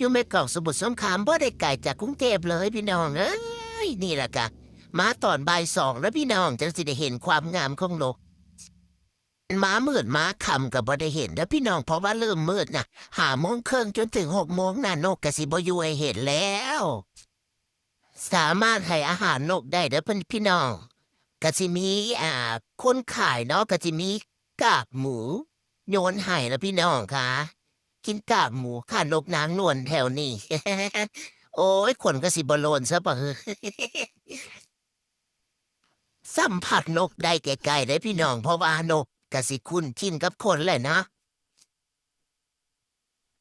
อยู่แม่กลองสมุทรสงครามบ่ได้ไกลจากกรุงเทพเลยพี่น้องเอ้ยนี่แหละกะมาตอนบ่ายสองแล้วพี่น้องจังสิได้เห็นความงามของนกม้ามืดม้าค่ำกับบ่ได้เห็นแล้วพี่น้องเพราะว่าเริ่มมืดนะ5 โมงครึ่งจนถึง6 โมงน่ะนกกะสิบ่อยู่ให้เห็นแล้ว สามารถให้อาหารนกได้เด้อเพิ่นพี่น้องก็สิมีคนขายเนาะก็สิมีกากหมูโยนให้แล้วพี่น้องค่ะกินกากหมูค่ะนกนางนวลแถวนี้ โอ้ยคนก็สิบ่โลนซะบ่เฮ้อ สัมผัสนกได้ไกลๆได้พี่น้องเพราะว่านกก็สิคุ้นชินกับคนแหละนะ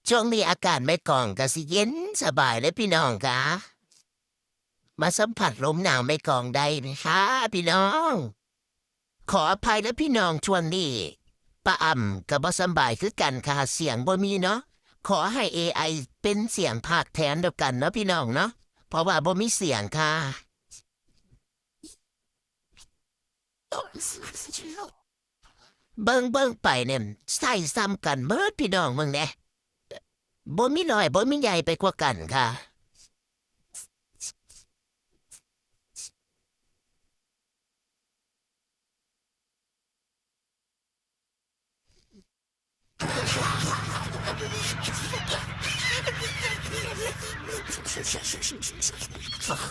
ช่วงนี้อากาศไม่กลองก็สิเย็นสบายเลยพี่น้องค่ะ มาสัมผัสลมหนาวไม่กองได้ไหมคะพี่น้อง ขออภัยและพี่น้องช่วงนี้ป้าอ่ำกับบ่สำบายคือกันค่ะเสียงบ่มีเนาะขอให้ AI เป็นเสียงภาคแทนเดียวกันเนาะพี่น้องเนาะเพราะว่าบ่มีเสียงค่ะเบิ่งไปเนี่ยใส่ซ้ำกันเบิดพี่น้องมึงเนี่ยบ่มีน้อยบ่มีใหญ่ไปกว่ากันค่ะ